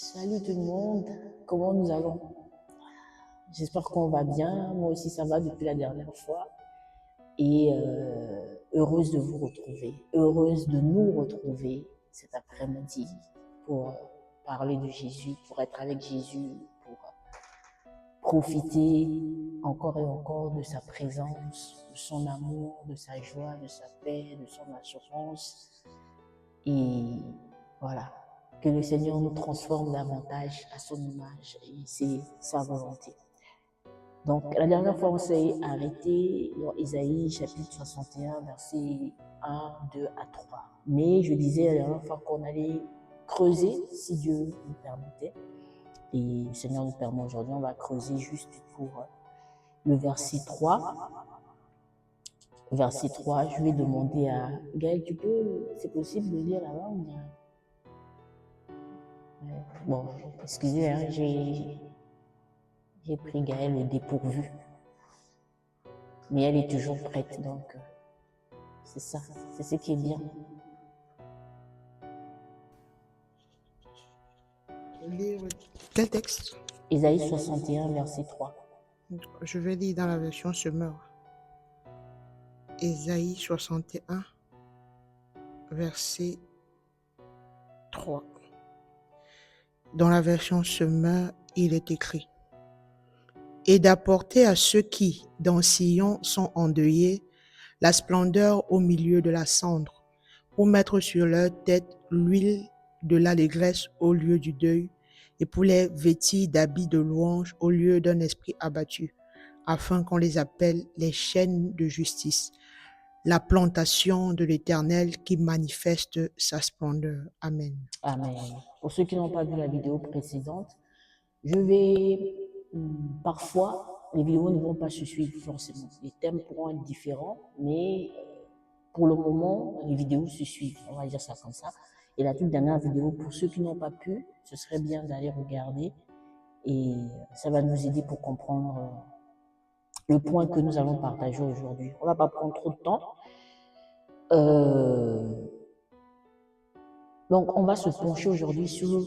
Salut tout le monde, comment nous allons? J'espère qu'on va bien, moi aussi ça va depuis la dernière fois et heureuse de vous retrouver, heureuse de nous retrouver cet après-midi pour parler de Jésus, pour être avec Jésus, pour profiter encore et encore de sa présence, de son amour, de sa joie, de sa paix, de son assurance. Et voilà, que le Seigneur nous transforme davantage à son image et c'est sa volonté. Donc, la dernière fois, on s'est arrêté dans Isaïe chapitre 61, versets 1, 2 à 3. Mais je disais la dernière fois qu'on allait creuser, si Dieu nous permettait. Et le Seigneur nous permet aujourd'hui, on va creuser juste pour le verset 3. Verset 3, je vais demander à Gaël, c'est possible de lire là-bas ou bien? Bon, excusez, hein, j'ai pris Gaëlle au dépourvu. Mais elle est toujours prête, donc c'est ça, c'est ce qui est bien. Lire quel texte? Isaïe 61, verset 3. Je vais lire dans la version Semeur. Isaïe 61, verset 3. Dans la version Semeur, il est écrit: et d'apporter à ceux qui, dans Sion, sont endeuillés, la splendeur au milieu de la cendre, pour mettre sur leur tête l'huile de l'allégresse au lieu du deuil, et pour les vêtir d'habits de louange au lieu d'un esprit abattu, afin qu'on les appelle les chaînes de justice, la plantation de l'Éternel qui manifeste sa splendeur. Amen. Amen. Pour ceux qui n'ont pas vu la vidéo précédente, je vais parfois, les vidéos ne vont pas se suivre forcément. Les thèmes pourront être différents, mais pour le moment, les vidéos se suivent. On va dire ça comme ça. Et la toute dernière vidéo, pour ceux qui n'ont pas pu, ce serait bien d'aller regarder et ça va nous aider pour comprendre le point que nous allons partager aujourd'hui. On ne va pas prendre trop de temps. Donc, on va se pencher aujourd'hui sur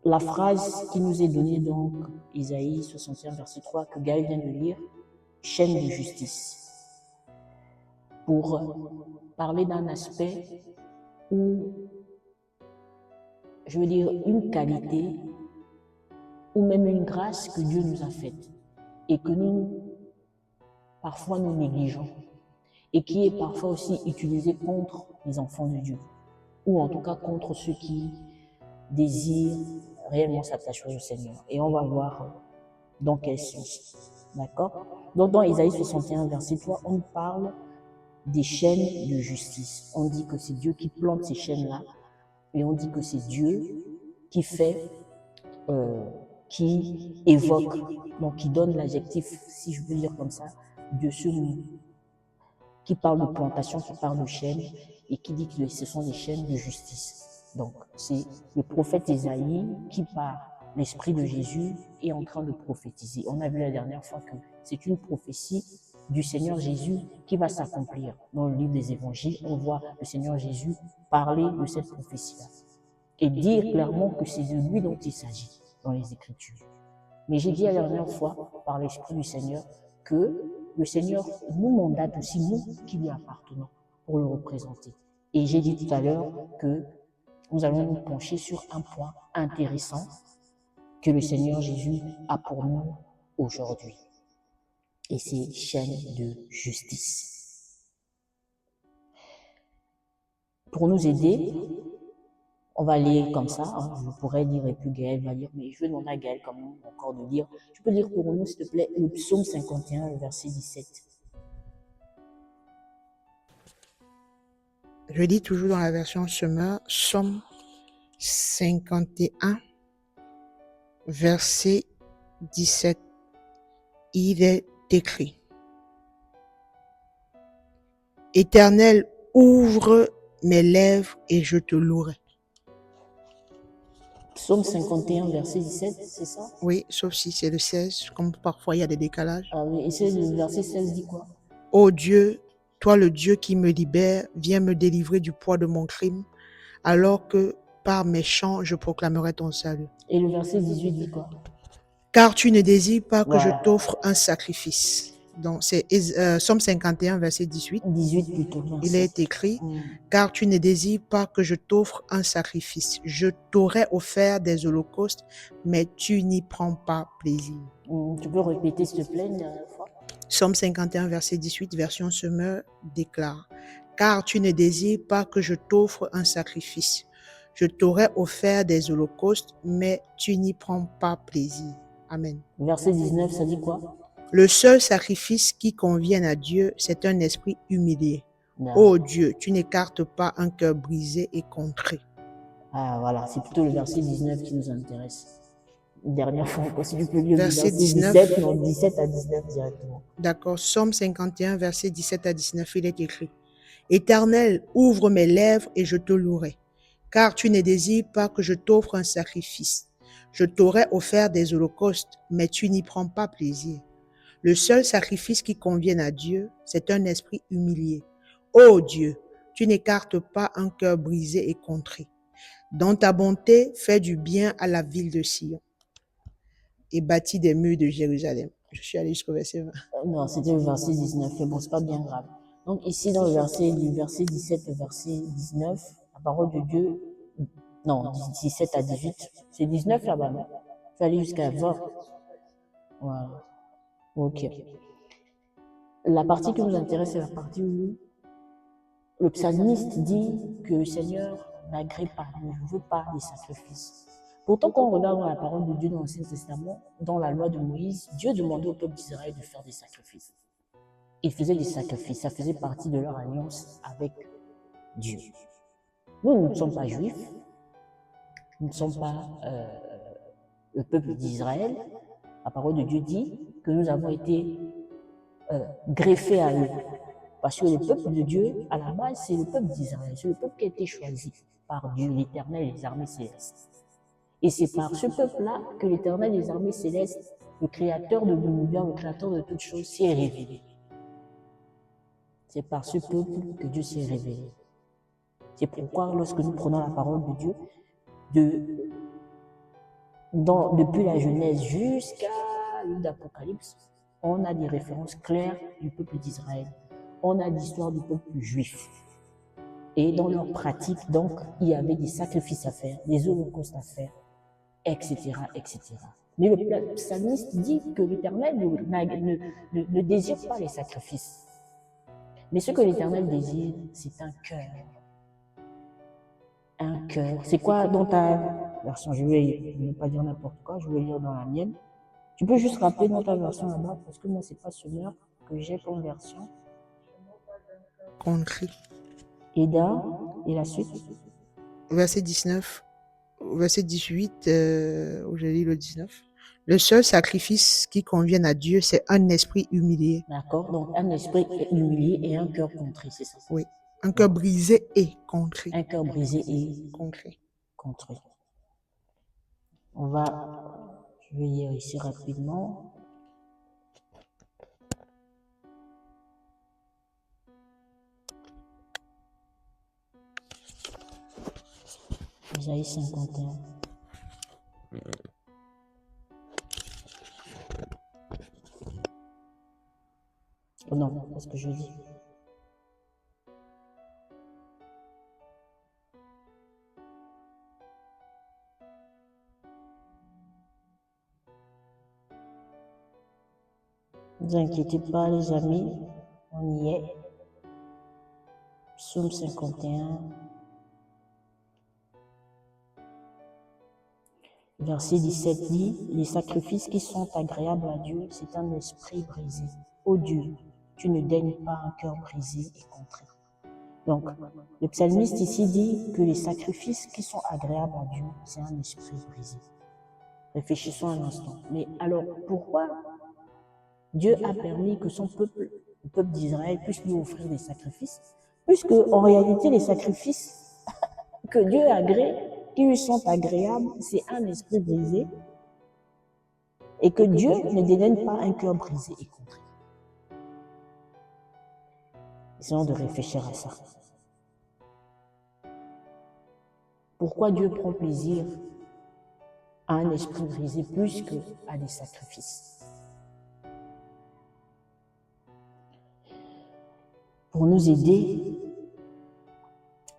la phrase qui nous est donnée dans Isaïe 61, verset 3, que Gaël vient de lire, chaîne de justice, pour parler d'un aspect où, je veux dire, une qualité ou même une grâce que Dieu nous a faite et que nous, parfois, nous négligeons et qui est parfois aussi utilisée contre les enfants de Dieu ou en tout cas contre ceux qui désirent réellement s'attacher au Seigneur. Et on va voir dans quel sens. D'accord? Donc dans Isaïe 61, verset 3, on parle des chaînes de justice. On dit que c'est Dieu qui plante ces chaînes-là et on dit que c'est Dieu qui fait, qui évoque, donc qui donne l'adjectif, si je veux dire comme ça, de ce qui parle de plantation, qui parle de chaînes et qui dit que ce sont des chaînes de justice. Donc, c'est le prophète Isaïe qui, par l'esprit de Jésus, est en train de prophétiser. On a vu la dernière fois que c'est une prophétie du Seigneur Jésus qui va s'accomplir. Dans le livre des évangiles, on voit le Seigneur Jésus parler de cette prophétie-là et dire clairement que c'est de lui dont il s'agit dans les Écritures. Mais j'ai dit la dernière fois, par l'esprit du Seigneur, que le Seigneur nous mandate aussi, nous qui lui appartenons, pour le représenter. Et j'ai dit tout à l'heure que nous allons nous pencher sur un point intéressant que le Seigneur Jésus a pour nous aujourd'hui. Et c'est chaîne de justice. Pour nous aider, on va lire comme ça, hein. Je pourrais lire et puis Gaël va lire, mais je vais demander à Gaël quand même encore de lire. Tu peux lire pour nous, s'il te plaît, le psaume 51, le verset 17. Je lis toujours dans la version Semeur, Psaume 51, verset 17. Il est écrit: Éternel, ouvre mes lèvres et je te louerai. Psaume 51, verset 17, c'est ça? Oui, sauf si c'est le 16, comme parfois il y a des décalages. Ah oui, et c'est le verset 16 dit quoi? Ô Dieu, toi le Dieu qui me libère, viens me délivrer du poids de mon crime, alors que par mes chants, je proclamerai ton salut. Et le verset 18 dit quoi? Car tu ne désires pas que je Voilà. t'offre un sacrifice. Donc, c'est Somme 51, verset 18. 18 plutôt, Il merci. est écrit, car tu ne désires pas que je t'offre un sacrifice. Je t'aurais offert des holocaustes, mais tu n'y prends pas plaisir. Tu peux répéter, s'il te plaît, une dernière fois? Somme 51, verset 18, version Semeur, déclare, car tu ne désires pas que je t'offre un sacrifice. Je t'aurais offert des holocaustes, mais tu n'y prends pas plaisir. Amen. Verset 19, ça dit quoi? Le seul sacrifice qui convienne à Dieu, c'est un esprit humilié. Ô Dieu, tu n'écartes pas un cœur brisé et contré. Ah voilà, c'est plutôt le verset 19 qui nous intéresse. Une dernière fois encore, si tu peux lire Verset le verset 19. 17, non, 17 à 19 directement. D'accord, Somme 51, verset 17 à 19, il est écrit. Éternel, ouvre mes lèvres et je te louerai, car tu ne désires pas que je t'offre un sacrifice. Je t'aurais offert des holocaustes, mais tu n'y prends pas plaisir. Le seul sacrifice qui convienne à Dieu, c'est un esprit humilié. Ô Dieu, tu n'écartes pas un cœur brisé et contré. Dans ta bonté, fais du bien à la ville de Sion et bâtis des murs de Jérusalem. Je suis allé jusqu'au verset 20. Non, c'était le verset 19, mais bon, c'est pas bien grave. Donc ici, dans le verset 17 et verset 19, la parole de Dieu, non, 17 à 18, c'est 19 là-bas, non? Tu vas aller jusqu'à 20. Voilà. Ok. La partie qui nous intéresse, c'est la partie où le psalmiste dit que le Seigneur n'agrée pas, ne veut pas des sacrifices. Pourtant, quand on regarde dans la parole de Dieu dans l'Ancien Testament, dans la loi de Moïse, Dieu demandait au peuple d'Israël de faire des sacrifices. Ils faisaient des sacrifices, ça faisait partie de leur alliance avec Dieu. Nous ne sommes pas juifs, nous ne sommes pas le peuple d'Israël. La parole de Dieu dit que nous avons été greffés à eux. Parce que le peuple de Dieu, à la base, c'est le peuple d'Israël. C'est le peuple qui a été choisi par Dieu, l'Éternel et les armées célestes. Et c'est par ce peuple-là que l'Éternel et les armées célestes, le créateur de l'univers, le créateur de toutes choses, s'est révélé. C'est par ce peuple que Dieu s'est révélé. C'est pourquoi lorsque nous prenons la parole de Dieu, depuis la Genèse jusqu'à l'Apocalypse, on a des références claires du peuple d'Israël. On a l'histoire du peuple juif. Et dans leur pratique, donc, il y avait des sacrifices à faire, des holocaustes à faire, etc., etc. Mais le psalmiste dit que l'Éternel ne désire pas les sacrifices. Mais ce que l'Éternel désire, c'est un cœur. Un cœur. C'est quoi dans ta version? Je vais ne pas dire n'importe quoi, je vais lire dans la mienne. Tu peux juste rappeler dans ta version là-bas, parce que moi, c'est pas Semeur que j'ai comme version. Contré. Eda, et la suite. Verset 19, verset 18, où j'ai lu le 19. Le seul sacrifice qui convienne à Dieu, c'est un esprit humilié. D'accord, donc un esprit humilié et un cœur contré, c'est ça? Oui, un cœur brisé et contré. Un cœur brisé et contré. Je vais lire ici rapidement. Isaïe 51. Oh non, c'est ce que je dis. Ne vous inquiétez pas, les amis, on y est. Psaume 51. Verset 17 dit, les sacrifices qui sont agréables à Dieu, c'est un esprit brisé. Ô Dieu, tu ne daignes pas un cœur brisé et contré. Donc, le psalmiste ici dit que les sacrifices qui sont agréables à Dieu, c'est un esprit brisé. Réfléchissons un instant. Mais alors, pourquoi Dieu a permis que son peuple, le peuple d'Israël, puisse lui offrir des sacrifices? Puisque, en réalité, les sacrifices que Dieu agrée, qui lui sont agréables, c'est un esprit brisé, et que Dieu ne dédaigne pas un cœur brisé et contré. Essayons de réfléchir à ça. Pourquoi Dieu prend plaisir à un esprit brisé plus qu'à des sacrifices? Pour nous aider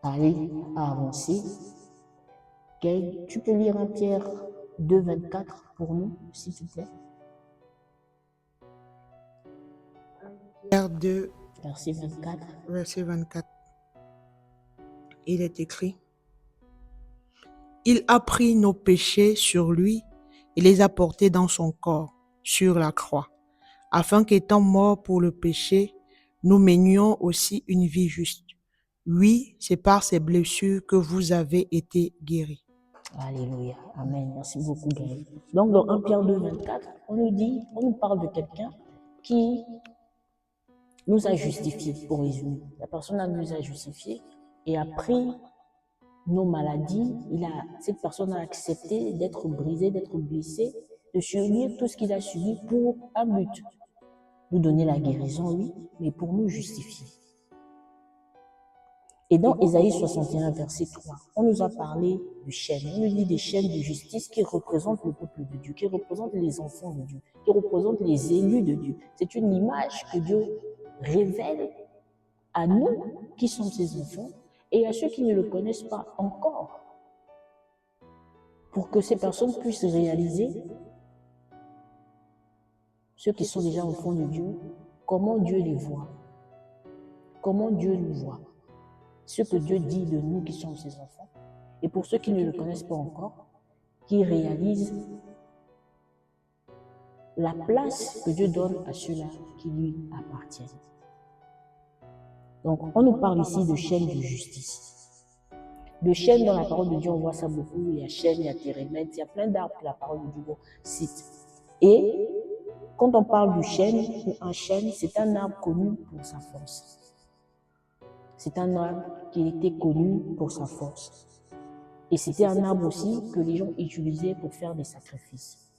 à avancer, tu peux lire 1 Pierre 2, 24 pour nous, s'il te plaît. Pierre 2, verset 24. verset 24. Il est écrit: Il a pris nos péchés sur lui et les a portés dans son corps, sur la croix, afin qu'étant morts pour le péché, nous menions aussi une vie juste. Oui, c'est par ces blessures que vous avez été guéris. Alléluia. Amen. Merci beaucoup, Gaël. Donc, dans 1 Pierre 2, 24, on nous parle de quelqu'un qui nous a justifiés, pour résumer. La personne nous a justifiés et a pris nos maladies. Cette personne a accepté d'être brisée, d'être blessée, de subir tout ce qu'il a subi pour un but. Nous donner la guérison, oui, mais pour nous justifier. Et dans Ésaïe 61, verset 3, on nous a parlé de chaînes. On nous dit des chaînes de justice qui représentent le peuple de Dieu, qui représentent les enfants de Dieu, qui représentent les élus de Dieu. C'est une image que Dieu révèle à nous qui sommes ses enfants et à ceux qui ne le connaissent pas encore, pour que ces personnes puissent réaliser, ceux qui sont déjà enfants de Dieu, comment Dieu les voit, comment Dieu nous voit, ce que Dieu dit de nous qui sommes ses enfants, et pour ceux qui ne le connaissent pas encore, qui réalisent la place que Dieu donne à ceux-là qui lui appartiennent. Donc, on nous parle ici de chaînes de justice. De chaînes dans la parole de Dieu, on voit ça beaucoup. Il y a chaîne, il y a térémètre, il y a plein d'arbres que la parole de Dieu cite. Et quand on parle du chêne ou un chêne, c'est un arbre connu pour sa force. C'est un arbre qui était connu pour sa force. Et c'était un arbre aussi que les gens utilisaient pour faire des sacrifices.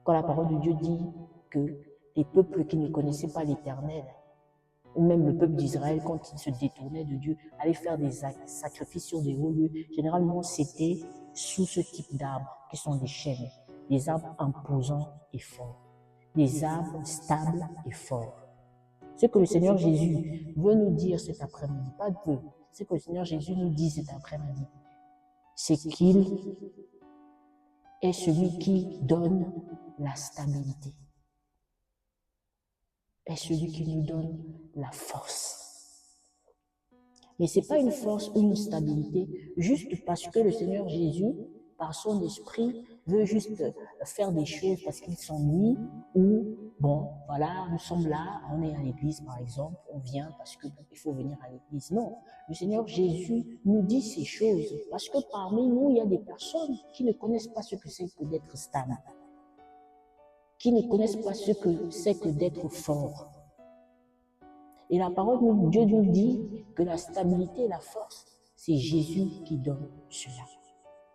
Quand la parole de Dieu dit que les peuples qui ne connaissaient pas l'Éternel, ou même le peuple d'Israël, quand il se détournait de Dieu, allait faire des sacrifices sur des hauts lieux, généralement c'était sous ce type d'arbres qui sont des chênes, des arbres imposants et forts, des arbres stables et forts. Ce que le Seigneur Jésus veut nous dire cet après-midi, pas veut, ce que le Seigneur Jésus nous dit cet après-midi, c'est qu'il est celui qui donne la stabilité, est celui qui nous donne la force. Mais ce n'est pas une force ou une stabilité juste parce que le Seigneur Jésus, par son esprit, veut juste faire des choses parce qu'il s'ennuie ou, bon, voilà, nous sommes là, on est à l'église par exemple, on vient parce qu'il faut venir à l'église. Non, le Seigneur Jésus nous dit ces choses parce que parmi nous, il y a des personnes qui ne connaissent pas ce que c'est que d'être stable, qui ne connaissent pas ce que c'est que d'être fort. Et la parole de Dieu nous dit que la stabilité et la force, c'est Jésus qui donne cela.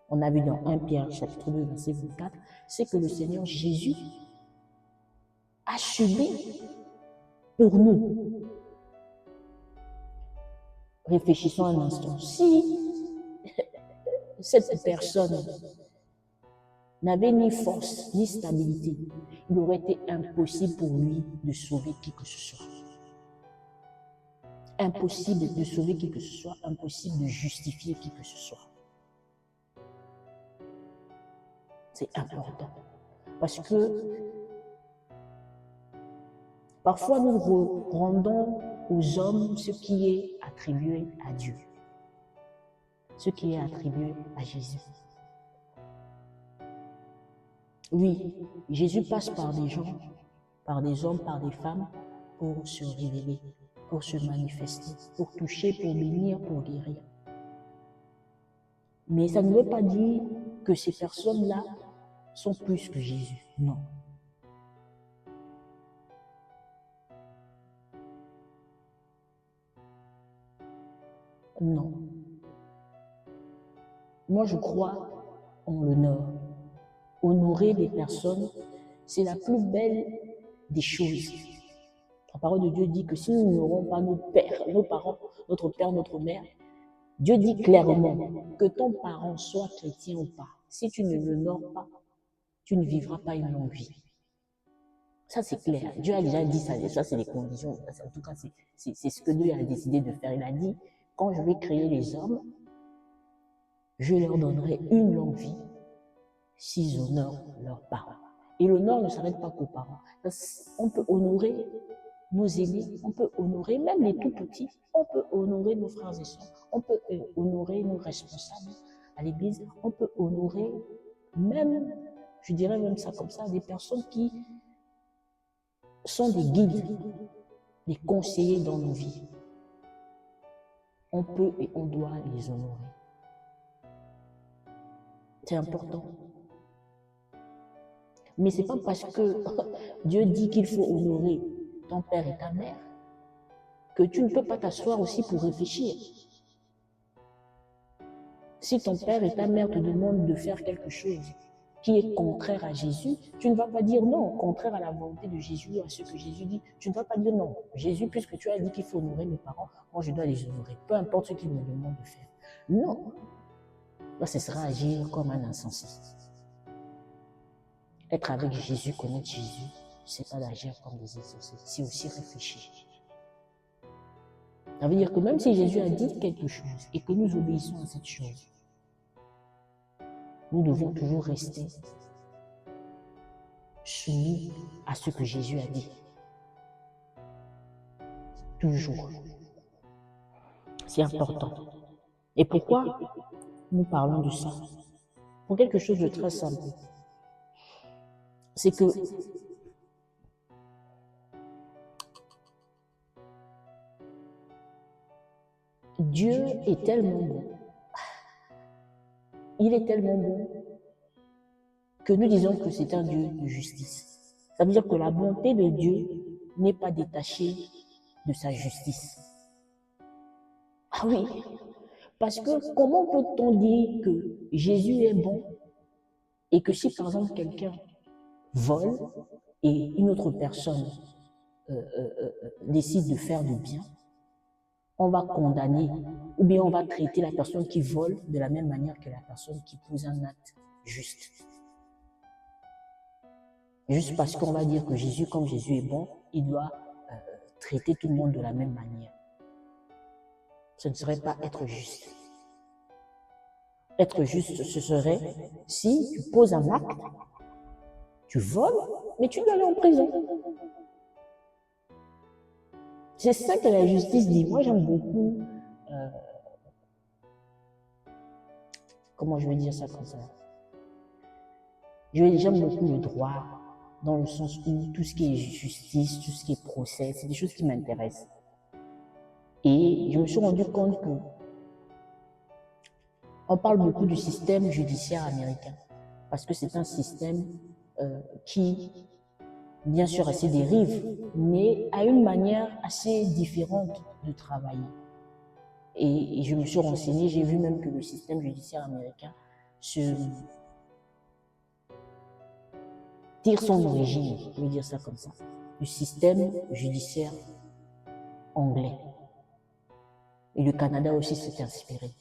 On a vu dans 1 Pierre chapitre 2, verset 24, c'est que le Seigneur Jésus a subi pour nous. Réfléchissons un instant. Si cette personne n'avait ni force ni stabilité, il aurait été impossible pour lui de sauver qui que ce soit. Impossible de sauver qui que ce soit, impossible de justifier qui que ce soit. C'est important. Parce que parfois nous rendons aux hommes ce qui est attribué à Dieu, ce qui est attribué à Jésus. Oui, Jésus passe par des gens, par des hommes, par des femmes, pour se révéler, pour se manifester, pour toucher, pour bénir, pour guérir. Mais ça ne veut pas dire que ces personnes-là sont plus que Jésus. Non. Non. Moi, je crois en l'honneur. Honorer les personnes, c'est la plus belle des choses. La parole de Dieu dit que si nous n'honorons pas nos pères, nos parents, notre père, notre mère, Dieu dit clairement que ton parent soit chrétien ou pas, si tu ne l'honores pas, tu ne vivras pas une longue vie. Ça, c'est clair. Dieu a déjà dit ça. Ça, c'est les conditions. En tout cas, c'est ce que Dieu a décidé de faire. Il a dit, quand je vais créer les hommes, je leur donnerai une longue vie s'ils honorent leurs parents. Et l'honneur ne s'arrête pas qu'aux parents. On peut honorer nos aînés, on peut honorer même les tout petits, on peut honorer nos frères et sœurs, on peut honorer nos responsables à l'église, on peut honorer même, je dirais même ça comme ça, des personnes qui sont des guides, des conseillers dans nos vies. On peut et on doit les honorer. C'est important. Mais ce n'est pas parce que Dieu dit qu'il faut honorer ton père et ta mère que tu ne peux pas t'asseoir aussi pour réfléchir. Si ton père et ta mère te demandent de faire quelque chose qui est contraire à Jésus, tu ne vas pas dire non, contraire à la volonté de Jésus, à ce que Jésus dit. Tu ne vas pas dire non. Jésus, puisque tu as dit qu'il faut honorer mes parents, moi je dois les honorer, peu importe ce qu'ils me demandent de faire. Non. Là, ce sera agir comme un insensé. Être avec Jésus, connaître Jésus, ce n'est pas d'agir comme des insensés, c'est aussi réfléchir. Ça veut dire que même si Jésus a dit quelque chose et que nous obéissons à cette chose, nous devons toujours rester soumis à ce que Jésus a dit. Toujours. C'est important. Et pourquoi nous parlons de ça? Pour quelque chose de très simple. C'est que Dieu est tellement bon. Il est tellement bon que nous disons que c'est un Dieu de justice. Ça veut dire que la bonté de Dieu n'est pas détachée de sa justice. Ah oui, parce que comment peut-on dire que Jésus est bon et que si par exemple quelqu'un vole et une autre personne décide de faire du bien, on va condamner ou bien on va traiter la personne qui vole de la même manière que la personne qui pose un acte juste. Juste parce qu'on va dire que Jésus, comme Jésus est bon, il doit traiter tout le monde de la même manière. Ce ne serait pas être juste. Être juste, ce serait si tu poses un acte, tu voles, mais tu dois aller en prison. C'est ça que la justice dit. Moi, j'aime beaucoup... comment je vais dire ça comme ça? J'aime beaucoup le droit, dans le sens où tout ce qui est justice, tout ce qui est procès, c'est des choses qui m'intéressent. Et je me suis rendu compte que on parle beaucoup du système judiciaire américain, parce que c'est un système qui, bien sûr, a ses dérives, mais a une manière assez différente de travailler. Et je me suis renseigné, j'ai vu même que le système judiciaire américain tire son origine, je vais dire ça comme ça, du système judiciaire anglais. Et le Canada aussi s'est inspiré.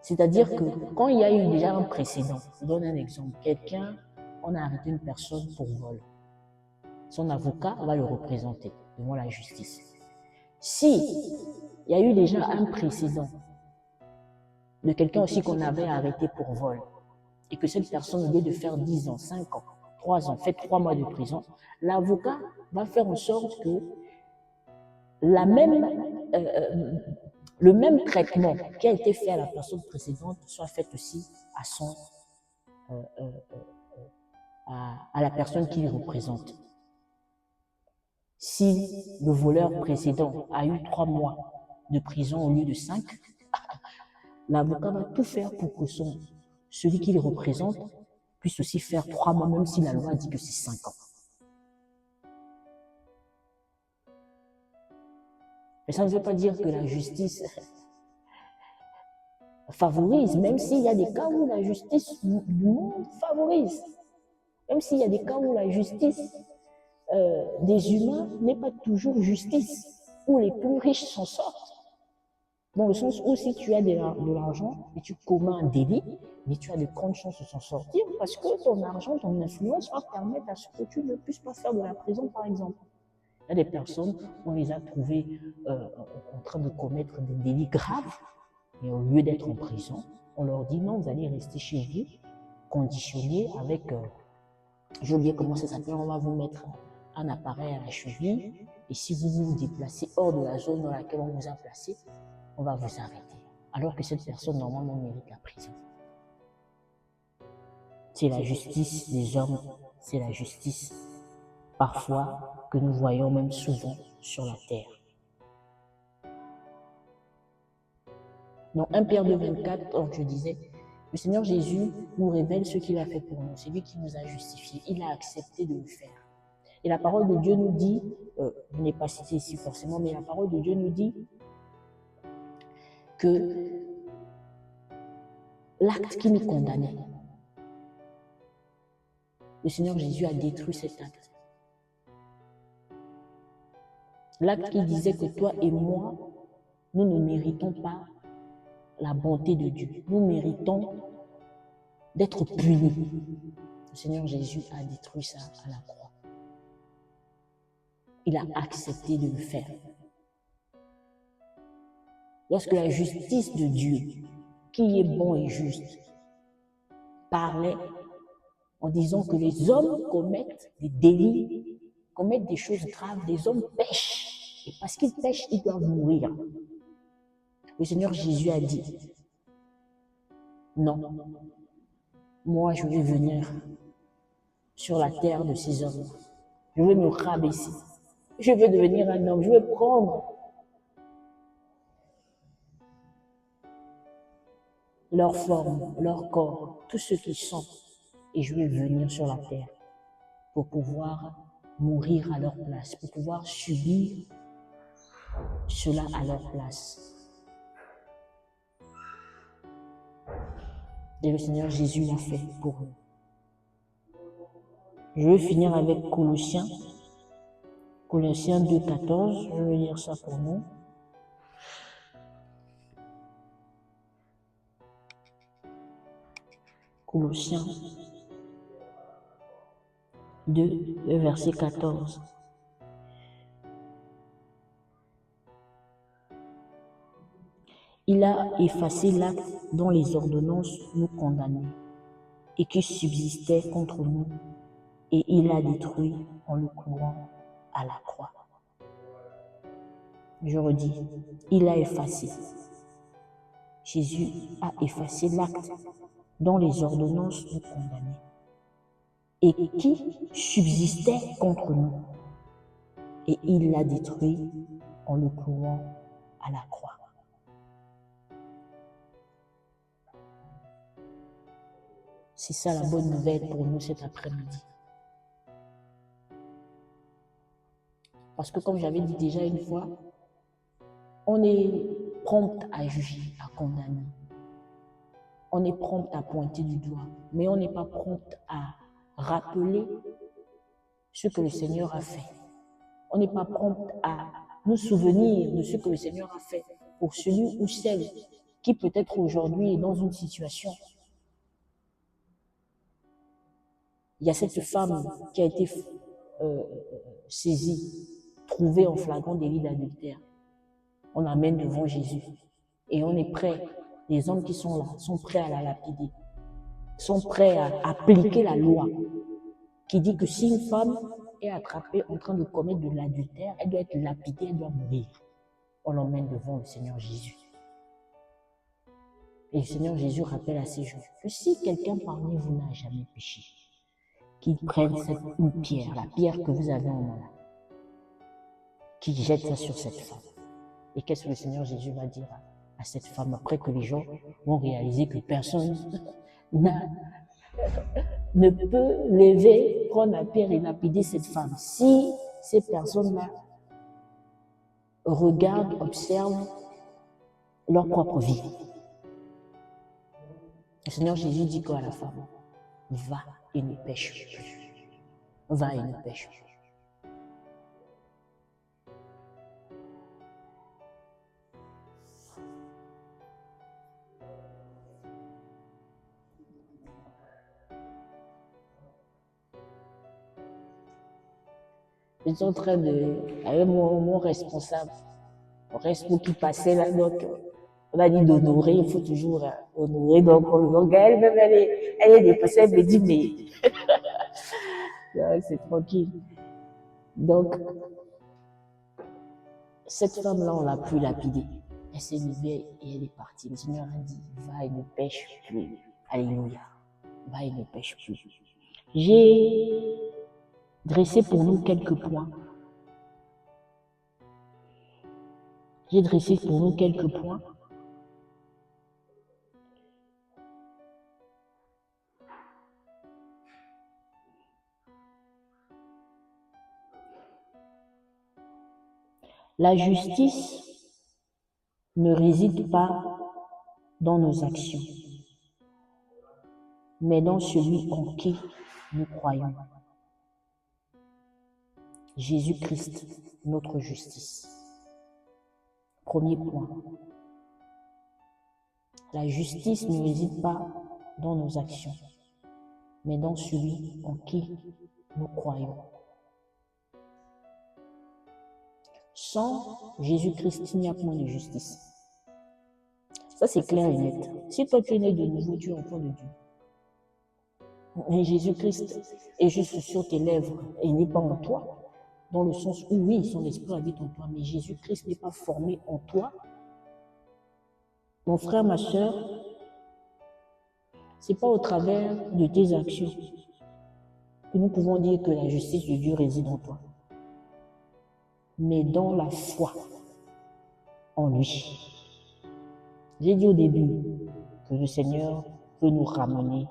C'est-à-dire que quand il y a eu déjà un précédent, je donne un exemple, on a arrêté une personne pour vol. Son avocat va le représenter devant la justice. Si il y a eu déjà un précédent de quelqu'un aussi qu'on avait arrêté pour vol, et que cette personne, au lieu de faire 10 ans, 5 ans, 3 ans, fait 3 mois de prison, l'avocat va faire en sorte que le même traitement qui a été fait à la personne précédente soit fait aussi à la personne qui le représente. Si le voleur précédent a eu 3 mois de prison au lieu de 5, l'avocat va tout faire pour que celui qui le représente puisse aussi faire 3 mois, même si la loi dit que c'est 5 ans. Mais ça ne veut pas dire que la justice favorise, même s'il y a des cas où la justice du monde favorise. Même s'il y a des cas où la justice des humains n'est pas toujours justice, où les plus riches s'en sortent. Dans le sens où si tu as de l'argent et tu commets un délit, mais tu as de grandes chances de s'en sortir parce que ton argent, ton influence va permettre à ce que tu ne puisses pas faire de la prison, par exemple. Il y a des personnes, on les a trouvées en train de commettre des délits graves, et au lieu d'être en prison, on leur dit non, vous allez rester chez vous, conditionné avec, j'ai oublié comment ça s'appelle, on va vous mettre un appareil à la cheville, et si vous vous déplacez hors de la zone dans laquelle on vous a placé, on va vous arrêter. Alors que cette personne, normalement, mérite la prison. C'est la justice des hommes, c'est la justice, parfois, que nous voyons même souvent sur la terre. Dans 1 Pierre 2, 24, je disais, le Seigneur Jésus nous révèle ce qu'il a fait pour nous. C'est lui qui nous a justifiés. Il a accepté de le faire. Et la parole de Dieu nous dit, je n'ai pas cité ici forcément, mais la parole de Dieu nous dit que l'acte qui nous condamnait, le Seigneur Jésus a détruit cet acte. L'acte qui disait que toi et moi, nous ne méritons pas la bonté de Dieu. Nous méritons d'être punis. Le Seigneur Jésus a détruit ça à la croix. Il a accepté de le faire. Lorsque la justice de Dieu, qui est bon et juste, parlait en disant que les hommes commettent des délits, commettent des choses graves, les hommes pêchent. Et parce qu'ils pêchent, ils doivent mourir. Le Seigneur Jésus a dit, non, moi je vais venir sur la terre de ces hommes. Je vais me rabaisser. Je veux devenir un homme. Je veux prendre leur forme, leur corps, tout ce qu'ils sont. Et je vais venir sur la terre pour pouvoir mourir à leur place, pour pouvoir subir cela à leur place. Et le Seigneur Jésus l'a fait pour nous. Je vais finir avec Colossiens 2, 14. Je vais lire ça pour nous. Colossiens 2, verset 14. Il a effacé l'acte dont les ordonnances nous condamnaient et qui subsistait contre nous, et il l'a détruit en le clouant à la croix. Je redis, il a effacé. Jésus a effacé l'acte dont les ordonnances nous condamnaient et qui subsistait contre nous, et il l'a détruit en le clouant à la croix. C'est ça la bonne nouvelle pour nous cet après-midi. Parce que comme j'avais dit déjà une fois, on est prompt à juger, à condamner. On est prompt à pointer du doigt, mais on n'est pas prompt à rappeler ce que le Seigneur a fait. On n'est pas prompt à nous souvenir de ce que le Seigneur a fait pour celui ou celle qui peut-être aujourd'hui est dans une situation. Il y a cette femme qui a été saisie, trouvée en flagrant délit d'adultère. On l'amène devant Jésus et on est prêt, les hommes qui sont là, sont prêts à la lapider, sont prêts à appliquer la loi qui dit que si une femme est attrapée en train de commettre de l'adultère, elle doit être lapidée, elle doit mourir. On l'emmène devant le Seigneur Jésus. Et le Seigneur Jésus rappelle à ces gens que si quelqu'un parmi vous n'a jamais péché, qu'il prenne une pierre, la pierre que vous avez en main, qu'il jette ça sur cette femme. Et qu'est-ce que le Seigneur Jésus va dire à cette femme après que les gens vont réaliser que personne ne peut lever, prendre la pierre et lapider cette femme. Si ces personnes-là regardent, observent leur propre vie. Le Seigneur Jésus dit quoi à la femme? Va et ne pêche plus. Va et ne pêche plus. J'étais en train de, avec mon responsable, mon responsable qui passait là, donc on a dit d'honorer, il faut toujours honorer. Donc elle même, elle est dépassée, elle me dit, mais c'est tranquille. Donc, cette femme-là, on l'a plus lapidée. Elle s'est levée et elle est partie. Le Seigneur a dit, va et ne pêche plus. Alléluia. Va et ne pêche plus. J'ai dressé pour nous quelques points. J'ai dressé pour nous quelques points. La justice ne réside pas dans nos actions, mais dans celui en qui nous croyons. Jésus-Christ, notre justice. Premier point. La justice ne réside pas dans nos actions, mais dans celui en qui nous croyons. Sans Jésus-Christ, il n'y a point de justice. Ça, c'est clair et net. Si toi, tu es né de nouveau, tu es enfant de Dieu. Mais Jésus-Christ est juste sur tes lèvres et il n'est pas en toi. Dans le sens où, oui, son esprit habite en toi, mais Jésus-Christ n'est pas formé en toi. Mon frère, ma soeur, ce n'est pas au travers de tes actions que nous pouvons dire que la justice de Dieu réside en toi, mais dans la foi en lui. J'ai dit au début que le Seigneur peut nous ramener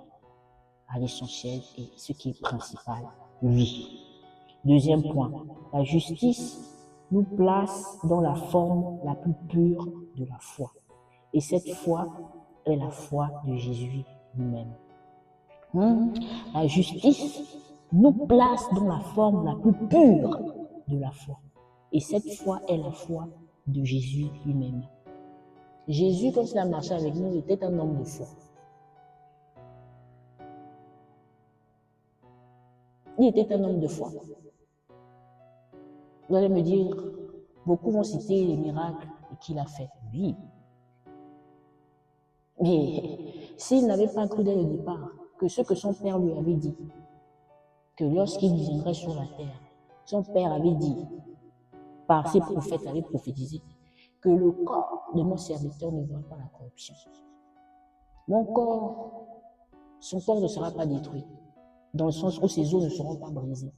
à l'essentiel et ce qui est principal, lui. Deuxième point, la justice nous place dans la forme la plus pure de la foi. Et cette foi est la foi de Jésus lui-même. La justice nous place dans la forme la plus pure de la foi. Et cette foi est la foi de Jésus lui-même. Jésus, quand il a marché avec nous, était un homme de foi. Il était un homme de foi. Vous allez me dire, beaucoup vont citer les miracles qu'il a fait. Oui. Mais s'il n'avait pas cru dès le départ que ce que son père lui avait dit, que lorsqu'il viendrait sur la terre, son père avait dit, par ses prophètes, avait prophétisé, que le corps de mon serviteur ne verra pas la corruption. Mon corps, son corps ne sera pas détruit, dans le sens où ses os ne seront pas brisés.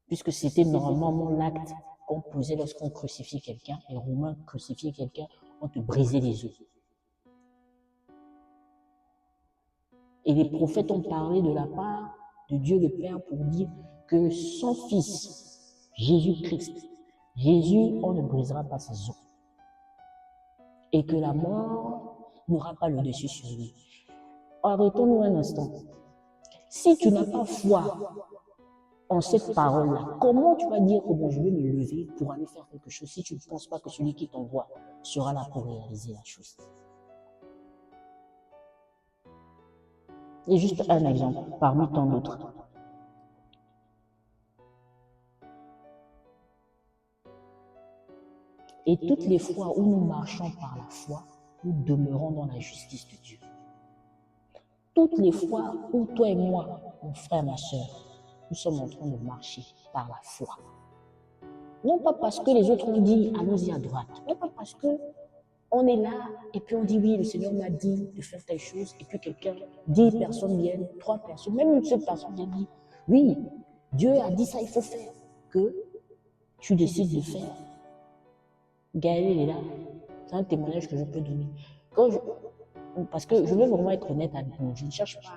Puisque c'était normalement l'acte qu'on posait lorsqu'on crucifiait quelqu'un. Les Romains crucifiaient quelqu'un, on te brisait les os. Et les prophètes ont parlé de la part de Dieu le Père pour dire que son Fils, Jésus-Christ, Jésus, on ne brisera pas ses os. Et que la mort n'aura pas le dessus sur lui. Arrêtons-nous un instant. Si tu n'as pas foi en cette parole-là, comment tu vas dire que bon, je vais me lever pour aller faire quelque chose si tu ne penses pas que celui qui t'envoie sera là pour réaliser la chose? Et juste un exemple, parmi tant d'autres. Et toutes les fois où nous marchons par la foi, nous demeurons dans la justice de Dieu. Toutes les fois où toi et moi, mon frère, ma soeur, nous sommes en train de marcher par la foi. Non pas parce que les autres ont dit, allons-y à droite. Non pas parce que on est là et puis on dit, oui, le Seigneur m'a dit de faire telle chose. Et puis quelqu'un, 10 personnes viennent, 3 personnes, même une seule personne vient dire, oui, Dieu a dit ça, il faut faire. Que tu décides de faire. Gaël est là. C'est un témoignage que je peux donner. Parce que je veux vraiment être honnête avec vous. Je ne cherche pas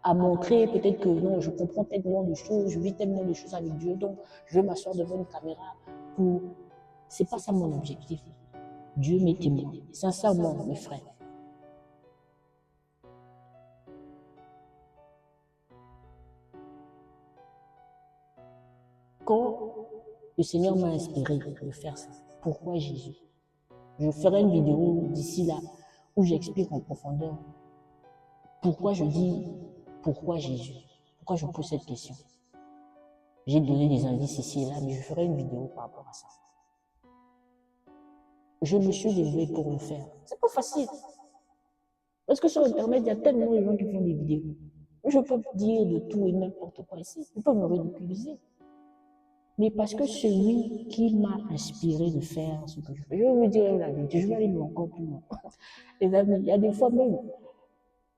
à montrer peut-être que non, je comprends tellement de choses, je vis tellement de choses avec Dieu, donc je vais m'asseoir devant une caméra pour... C'est pas ça mon objectif. Dieu m'est témoin. Sincèrement, mes frères. Quand le Seigneur m'a inspiré de faire ça, pourquoi Jésus? Je ferai une vidéo d'ici là où j'explique en profondeur pourquoi je dis pourquoi Jésus, pourquoi je pose cette question. J'ai donné des indices ici et là, mais je ferai une vidéo par rapport à ça. Je me suis levée pour le faire. C'est pas facile. Parce que sur Internet, il y a tellement de gens qui font des vidéos. Je peux dire de tout et n'importe quoi ici. Ils peuvent me ridiculiser. Mais parce que celui qui m'a inspiré de faire ce que je fais, je vais vous dire la vérité, je vais aller encore plus loin. Les amis, il y a des fois même,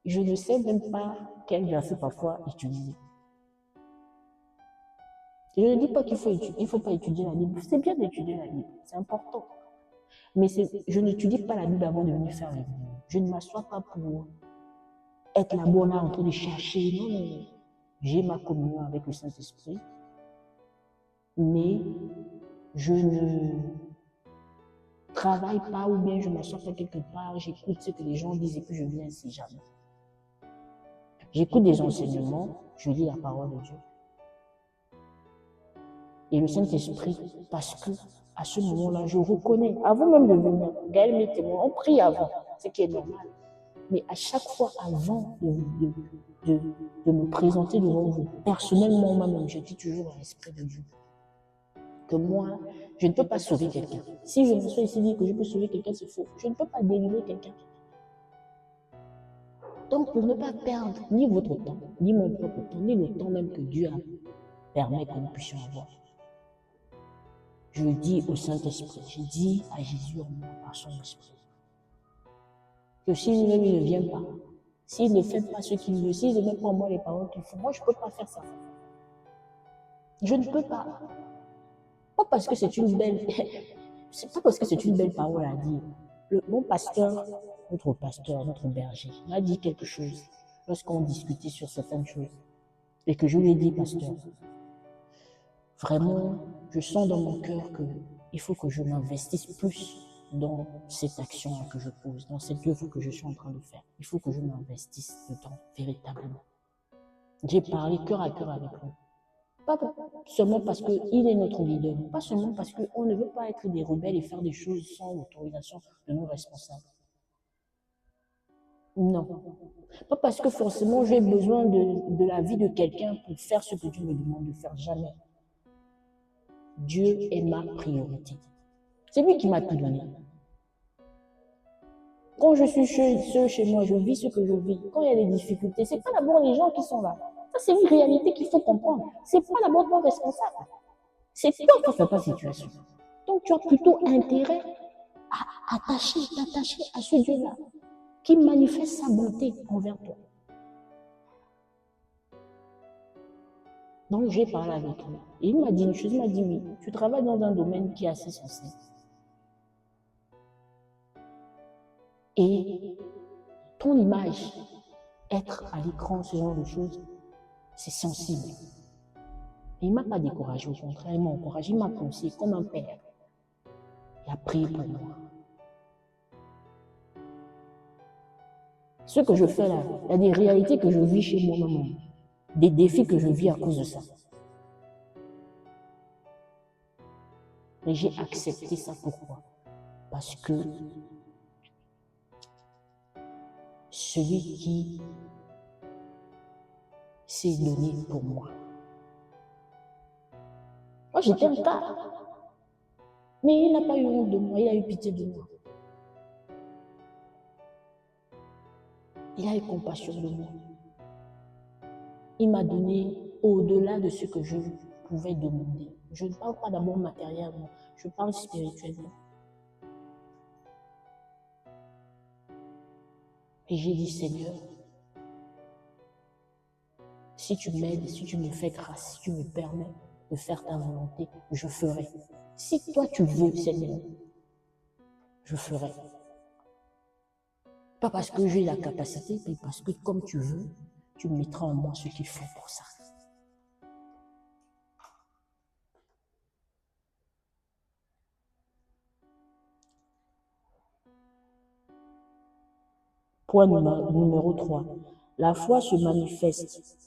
je ne sais même pas quel verset parfois utiliser. Je ne dis pas qu'il faut pas étudier la Bible. C'est bien d'étudier la Bible, c'est important. Mais je n'étudie pas la Bible avant de venir faire la vidéo. Je ne m'assois pas pour être là-bas là en train de chercher. Non, non, non. J'ai ma communion avec le Saint-Esprit, mais je ne travaille pas ou bien je ne m'assois pas quelque part, j'écoute ce que les gens disent et puis je viens ici jamais. J'écoute des enseignements, je lis la parole de Dieu. Et le Saint-Esprit, parce que à ce moment-là, je reconnais, avant même de venir, Gaël m'est témoin, on prie avant, ce qui est normal. Mais à chaque fois, avant de me présenter devant vous, personnellement, moi-même, je dis toujours à l'Esprit de Dieu que moi, je ne peux pas sauver quelqu'un. Si je me suis ici dit que je peux sauver quelqu'un, c'est faux. Je ne peux pas délivrer quelqu'un. Donc, pour ne pas perdre ni votre temps, ni mon propre temps, ni le temps même que Dieu permet que nous puissions avoir, je dis au Saint-Esprit, je dis à Jésus en moi par son esprit, que si lui-même il ne vient pas, s'il ne fait pas ce qu'il veut, s'il ne met pas en moi les paroles qu'il faut, moi je ne peux pas faire ça. Je ne peux pas. Pas parce que c'est une belle, c'est pas parce que c'est une belle parole à dire. Mon pasteur, notre berger, m'a dit quelque chose lorsqu'on discutait sur certaines choses. Et que je lui ai dit, pasteur, vraiment, je sens dans mon cœur qu'il faut que je m'investisse plus dans cette action que je pose, dans cette œuvre que je suis en train de faire. Il faut que je m'investisse dedans, véritablement. J'ai parlé cœur à cœur avec lui. Pas seulement parce qu'il est notre leader, pas seulement parce qu'on ne veut pas être des rebelles et faire des choses sans l'autorisation de nos responsables. Non. Pas parce que forcément j'ai besoin de la vie de quelqu'un pour faire ce que Dieu me demande de faire. Jamais. Dieu est ma priorité. C'est lui qui m'a tout donné. Quand je suis seul chez moi, je vis ce que je vis. Quand il y a des difficultés, ce n'est pas d'abord les gens qui sont là. Ça, c'est une réalité qu'il faut comprendre. Ce n'est pas d'abord toi responsable. C'est toi qui fais ta situation. Donc, tu as plutôt intérêt à t'attacher à ce Dieu-là qui manifeste sa bonté envers toi. Donc, j'ai parlé avec lui. Et il m'a dit une chose, il m'a dit oui, tu travailles dans un domaine qui est assez sensible. Et ton image, être à l'écran, ce genre de choses, c'est sensible. Et il ne m'a pas découragé, au contraire, il m'a encouragé, il m'a conseillé comme un père. Il a prié pour moi. Ce que je fais là, il y a des réalités que je vis chez moi-même, des défis que je vis à cause de ça. Mais j'ai accepté ça, pourquoi? Parce que celui qui s'est donné pour moi. Moi, j'étais un tas. Mais il n'a pas eu honte de moi, il a eu pitié de moi. Il a eu compassion de moi. Il m'a donné au-delà de ce que je pouvais demander. Je ne parle pas d'abord matériellement, je parle spirituellement. Et j'ai dit, Seigneur, si tu m'aides, si tu me fais grâce, si tu me permets de faire ta volonté, je ferai. Si toi tu veux, Seigneur, je ferai. Pas parce que j'ai la capacité, mais parce que comme tu veux, tu mettras en moi ce qu'il faut pour ça. Point numéro 3. La foi se manifeste.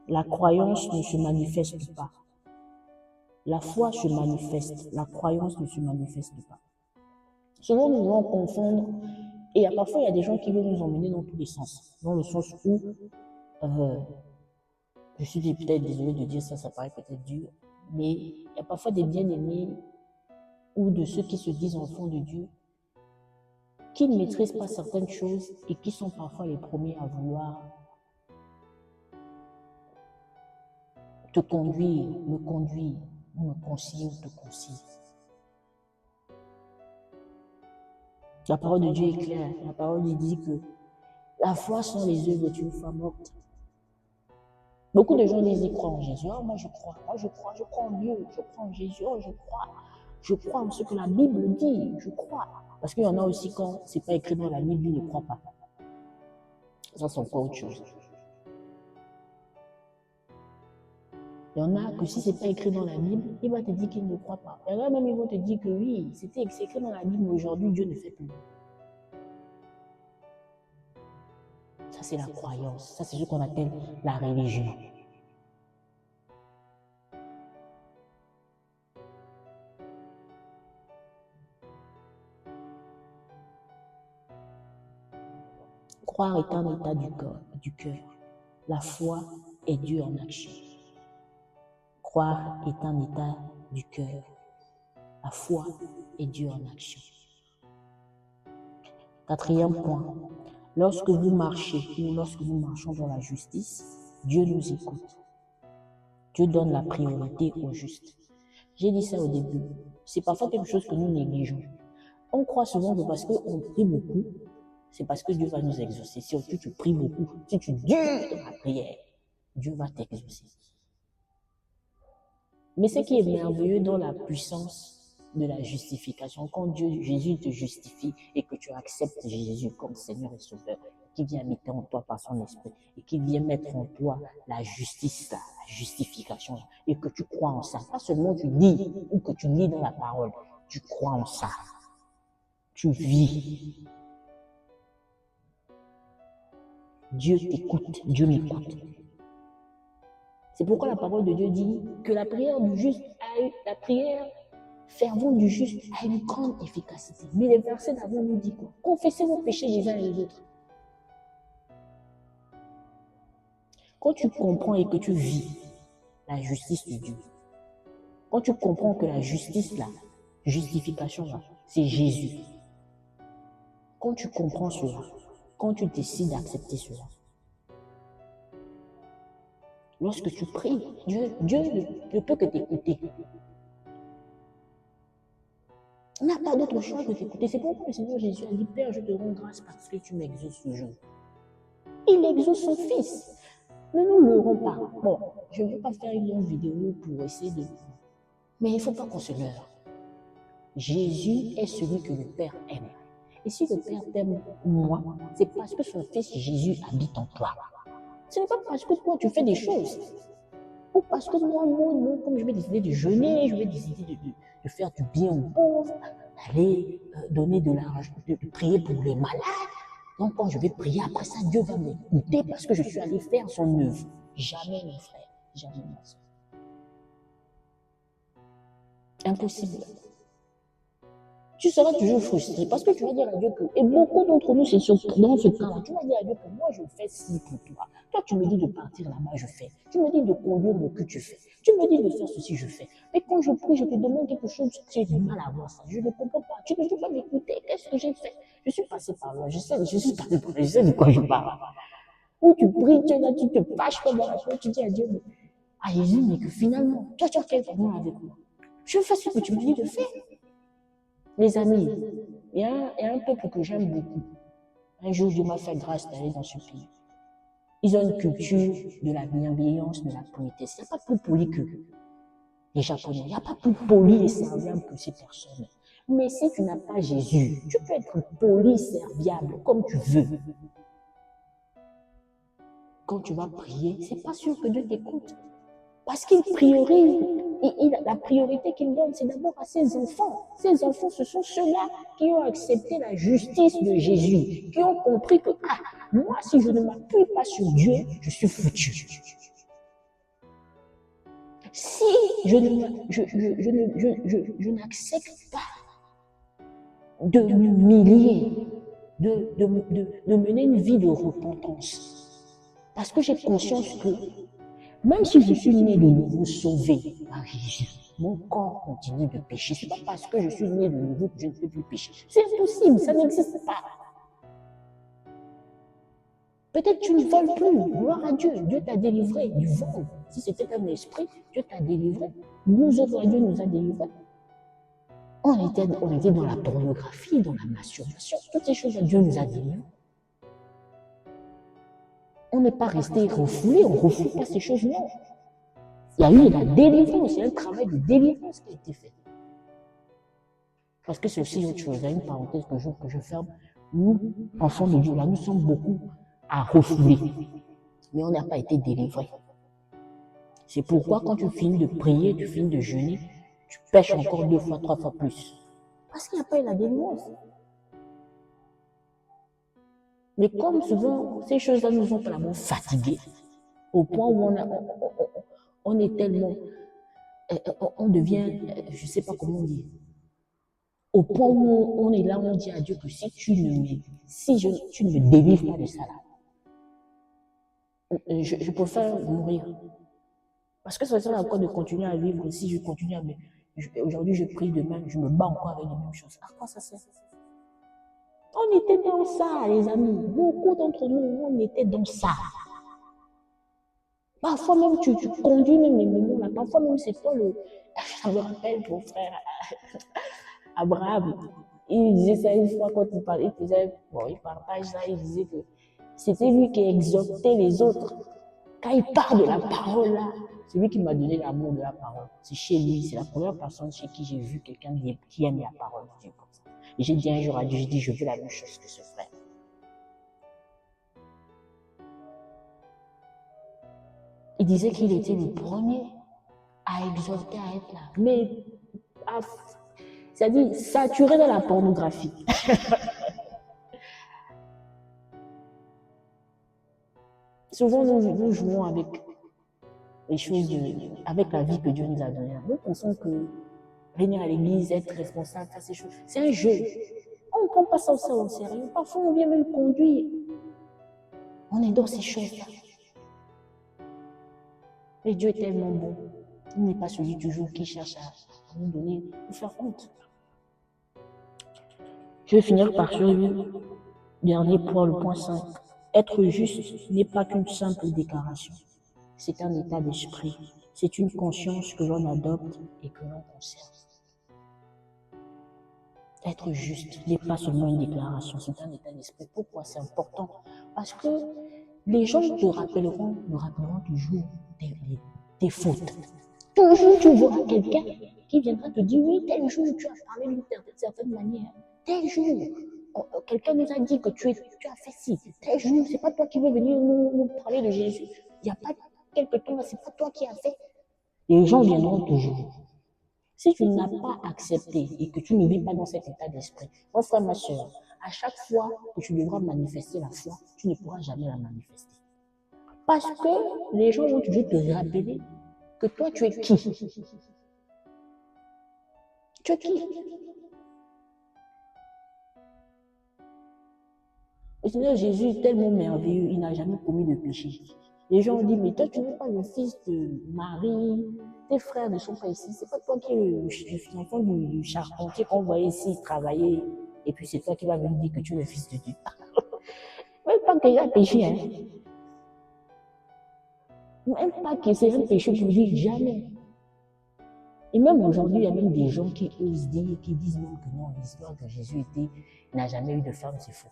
La croyance ne se manifeste pas. La foi se manifeste. La croyance ne se manifeste pas. Souvent, nous allons confondre. Et parfois, il y a des gens qui veulent nous emmener dans tous les sens. Dans le sens où, je suis peut-être désolé de dire ça, ça paraît peut-être dur, Mais il y a parfois des bien-aimés ou de ceux qui se disent enfants de Dieu qui ne maîtrisent pas certaines choses et qui sont parfois les premiers à vouloir te conduire, me conseiller ou te conseiller. La parole de Dieu est claire. La parole de Dieu dit que la foi sans les œuvres est une foi morte. Beaucoup de gens disent qu'ils croient en Jésus. Oh, moi je crois en Dieu, je crois en Jésus, oh, je crois en ce que la Bible dit, je crois. Parce qu'il y en a aussi quand ce n'est pas écrit dans la Bible, ils ne croient pas. Ça, c'est encore autre chose. Il y en a que si ce n'est pas écrit dans la Bible, il va te dire qu'il ne croit pas. Et là même, ils vont te dire que oui, c'est écrit dans la Bible, mais aujourd'hui, Dieu ne fait plus. Ça, c'est la croyance. Ça, c'est ce qu'on appelle la religion. Croire est un état du cœur. La foi est Dieu en action. Croire est un état du cœur. La foi est Dieu en action. Quatrième point. Lorsque vous marchez ou lorsque nous marchons dans la justice, Dieu nous écoute. Dieu donne la priorité au juste. J'ai dit ça au début. C'est parfois quelque chose que nous négligeons. On croit souvent que parce qu'on prie beaucoup, c'est parce que Dieu va nous exaucer. Si tu pries beaucoup, si tu dures dans la prière, Dieu va t'exaucer. Mais ce qui est merveilleux dans la puissance de la justification, quand Jésus te justifie et que tu acceptes Jésus comme Seigneur et Sauveur, qui vient habiter en toi par son esprit et qui vient mettre en toi la justice, la justification, et que tu crois en ça. Pas seulement tu dis ou que tu lis dans la parole, tu crois en ça. Tu vis. Dieu t'écoute, Dieu m'écoute. C'est pourquoi la parole de Dieu dit que la prière du juste la prière fervente du juste a une grande efficacité. Mais les versets d'avant nous disent quoi? Confessez vos péchés les uns et les autres. Quand tu comprends et que tu vis la justice de Dieu, quand tu comprends que la justice, la justification, c'est Jésus, quand tu comprends cela, quand tu décides d'accepter cela, lorsque tu pries, Dieu ne peut que t'écouter. Il n'a pas d'autre choix que t'écouter. C'est pourquoi le Seigneur Jésus a dit, Père, je te rends grâce parce que tu m'exauces toujours. Il exauce son Fils. Ne nous leurrons pas. Bon, je ne vais pas faire une longue vidéo pour essayer de... Mais il ne faut pas qu'on se leurre. Jésus est celui que le Père aime. Et si le Père t'aime, moi, c'est parce que son Fils Jésus habite en toi. Ce n'est pas parce que toi, tu fais des choses. Ou parce que moi, comme je vais décider de jeûner, je vais décider de faire du bien aux pauvres, d'aller donner de l'argent, de prier pour les malades. Donc, quand je vais prier, après ça, Dieu va m'écouter parce que je suis allé faire son œuvre. Jamais, mes frères, jamais, ma soeur. Impossible. Tu seras toujours frustré parce que tu vas dire à Dieu que, et beaucoup d'entre nous, c'est dans ce cas-là, tu vas dire à Dieu que moi, je fais ci pour toi. Toi, tu me dis de partir là-bas, je fais. Tu me dis de conduire mon cul, tu fais. Tu me dis de faire ceci, je fais. Mais quand je prie, je te demande quelque chose, j'ai du mal à voir ça. Je ne comprends pas. Tu ne veux pas m'écouter. Qu'est-ce que j'ai fait? Je suis passé par là. Je sais de quoi je parle. Ou tu pries, tu es là, tu te fâches comme la foi, tu dis à Dieu, à Jésus, mais que finalement, toi, tu as quel problème avec moi? Je fais ce que tu me dis de faire. Les amis, il y a un peuple que j'aime beaucoup. Un jour, Dieu m'a fait grâce d'aller dans ce pays. Ils ont une culture de la bienveillance, de la politesse. Il n'y a pas plus poli que les Japonais. Il n'y a pas plus poli et serviable que ces personnes. Mais si tu n'as pas Jésus, tu peux être poli, serviable, comme tu veux. Quand tu vas prier, c'est pas sûr que Dieu t'écoute. Parce qu'il priorise, la priorité qu'il donne, c'est d'abord à ses enfants. Ses enfants, ce sont ceux-là qui ont accepté la justice de Jésus, qui ont compris que, moi, si je ne m'appuie pas sur Dieu, je suis foutu. Si je n'accepte pas de m'humilier, de mener une vie de repentance, parce que j'ai conscience que Même si je suis né de nouveau sauvé par Jésus, mon corps continue de pécher. Ce n'est pas parce que je suis né de nouveau que je ne peux plus pécher. C'est impossible, ça n'existe pas. Peut-être tu ne voles plus. Gloire à Dieu. Dieu t'a délivré du vol. Si c'était un esprit, Dieu t'a délivré. Nous autres, Dieu nous a délivrés. On était dans la pornographie, dans la masturbation. Toutes ces choses-là, Dieu nous a délivrés. On n'est pas resté refoulé, on ne refoule pas ces choses, non. Il y a eu la délivrance, il y a un travail de délivrance qui a été fait. Parce que c'est aussi autre chose, il y a une parenthèse que je ferme. Nous, enfants de Dieu, là, nous sommes beaucoup à refouler. Mais on n'a pas été délivrés. C'est pourquoi quand tu finis de prier, tu finis de jeûner, tu pêches encore 2 fois, 3 fois plus. Parce qu'il n'y a pas eu la délivrance. Mais comme souvent, ces choses-là nous ont tellement fatigués, au point où on est tellement, on devient, je ne sais pas comment dire, au point où on est là, on dit à Dieu que si tu ne me délivres pas de ça là, je préfère mourir. Parce que ça sert à quoi de continuer à vivre si je continue à me... Aujourd'hui je prie, demain je me bats encore avec les mêmes choses. À quoi ça sert? On était dans ça, les amis. Beaucoup d'entre nous, on était dans ça. Parfois même, tu conduis même les moments là. Parfois même, c'est toi le... Ça me rappelle ton frère Abraham. Il disait ça une fois quand il parlait. Il faisait... Bon, il partage ça. Il disait que c'était lui qui exhortait les autres. Quand il parle de la parole là, c'est lui qui m'a donné l'amour de la parole. C'est chez lui. C'est la première personne chez qui j'ai vu quelqu'un qui aime la parole de Dieu comme ça. Et j'ai dit un jour à Dieu, j'ai dit, je veux la même chose que ce frère. Il disait qu'il était le premier à exhorter à être là. Mais, c'est-à-dire saturé dans la pornographie. Souvent, nous jouons avec les choses, avec la vie que Dieu nous a donnée. Nous pensons que venir à l'église, être responsable, faire ces choses, c'est un jeu. On ne prend pas ça au sérieux. Parfois, on vient même conduire. On est dans ces choses-là. Mais Dieu est tellement bon. Il n'est pas celui toujours qui cherche à nous donner, nous faire honte. Je vais finir par sur le dernier point, le point 5. Être juste n'est pas qu'une simple déclaration. C'est un état d'esprit. C'est une conscience que l'on adopte et que l'on conserve. Être juste n'est pas seulement une déclaration, c'est un état d'esprit. Pourquoi c'est important? Parce que les gens nous rappelleront toujours des fautes. Toujours tu verras quelqu'un qui viendra te dire, oui, tel jour tu as parlé d'une certaine manière. Tel jour, quelqu'un nous a dit que tu as fait ci. Tel jour, c'est pas toi qui veux venir nous parler de Jésus. Il n'y a pas quelque temps là, c'est pas toi qui as fait. Les gens viendront toujours. Si tu n'as pas accepté et que tu ne vis pas dans cet état d'esprit, mon frère, ma soeur, à chaque fois que tu devras manifester la foi, tu ne pourras jamais la manifester. Parce que les gens vont toujours te rappeler que toi, tu es qui? Tu es qui? Le Seigneur Jésus est tellement merveilleux, il n'a jamais commis de péché. Les gens ont dit, mais toi, tu n'es pas le fils de Marie, tes frères ne sont pas ici, c'est pas toi qui es l'enfant du charpentier qu'on voyait ici travailler, et puis c'est toi qui vas venir dire que tu es le fils de Dieu. Même pas qu'il a péché, hein. Même pas que c'est un péché pour lui, jamais. Et même aujourd'hui, il y a même des gens qui osent dire, qui disent même que non, l'histoire que Jésus n'a jamais eu de femme, c'est faux.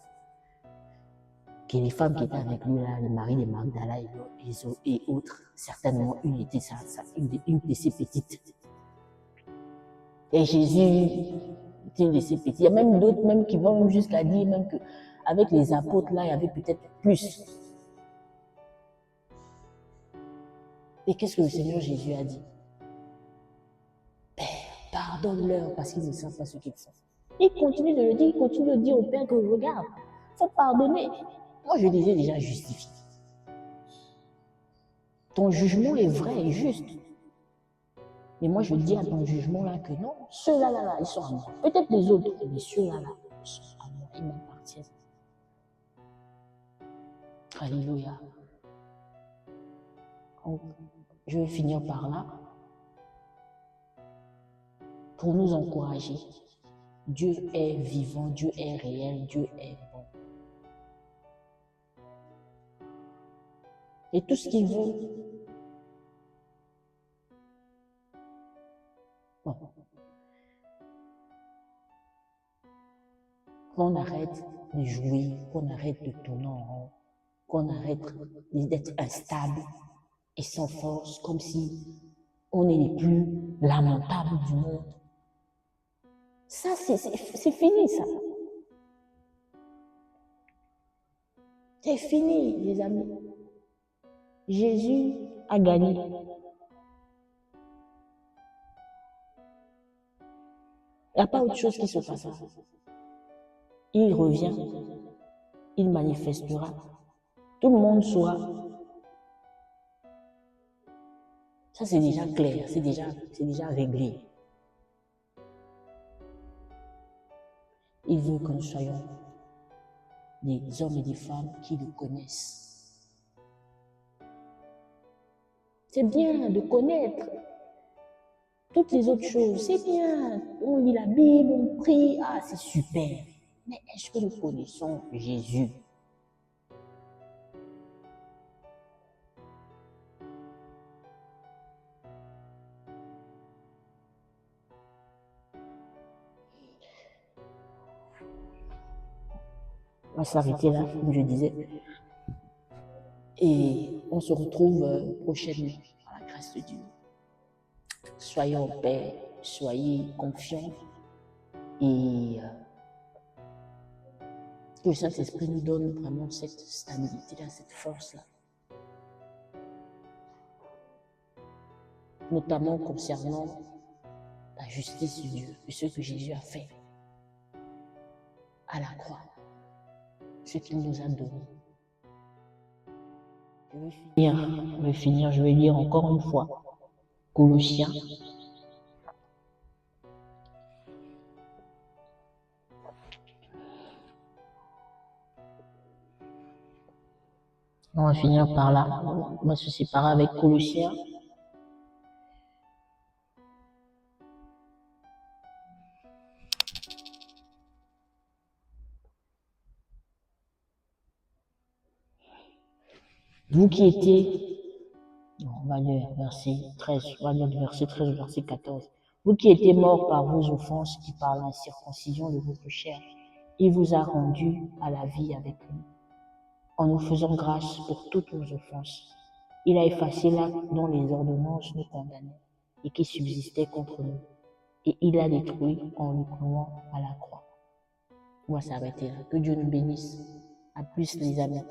Que les femmes qui étaient avec lui, là, les maris de Magdala et autres, certainement une était une de ses petites. Et Jésus était une de ses petites. Il y a même d'autres même qui vont jusqu'à dire même qu'avec les apôtres, là, il y avait peut-être plus. Et qu'est-ce que le Seigneur Jésus a dit? Père, pardonne-leur parce qu'ils ne savent pas ce qu'ils font. Il continue de le dire, il continue de dire au Père que regarde, il faut pardonner. Moi, je les ai déjà justifiés. Ton jugement est vrai et juste. Mais moi, je dis à ton jugement là que non, ceux-là, ils sont à moi. Peut-être les autres, mais ceux-là, ils sont à moi, ils m'appartiennent. Alléluia. Donc, je vais finir par là pour nous encourager. Dieu est vivant, Dieu est réel, Dieu est bon. Et tout ce qu'il veut, bon, qu'on arrête de jouer, qu'on arrête de tourner en rond, qu'on arrête d'être instable et sans force, comme si on est les plus lamentables du monde. Ça, c'est fini, ça. C'est fini, les amis. Jésus a gagné. Il n'y a pas autre chose qui se passera. Il revient, il manifestera. Tout le monde saura. Ça, c'est déjà clair, c'est déjà réglé. Il veut que nous soyons des hommes et des femmes qui le connaissent. C'est bien de connaître toutes les autres choses. C'est bien. On lit la Bible, on prie. Ah, c'est super. Mais est-ce que nous connaissons Jésus? On va s'arrêter là, comme je disais. Et on se retrouve prochainement, par la grâce de Dieu. Soyez en paix, soyez confiants et que le Saint-Esprit nous donne vraiment cette stabilité-là, cette force-là. Notamment concernant la justice de Dieu et ce que Jésus a fait à la croix, ce qu'il nous a donné. Je vais finir, je vais lire encore une fois Colossiens. On va finir par là. On va se séparer avec Colossiens. Vous qui étiez, on va lire verset 13, on va lire verset 13 verset 14. Vous qui étiez morts par vos offenses et par l'incirconcision de votre chair, il vous a rendus à la vie avec lui, en nous faisant grâce pour toutes nos offenses. Il a effacé l'acte dont les ordonnances nous condamnaient et qui subsistait contre nous, et il l'a détruit en le clouant à la croix. On va s'arrêter là. Que Dieu nous bénisse. À plus les amis.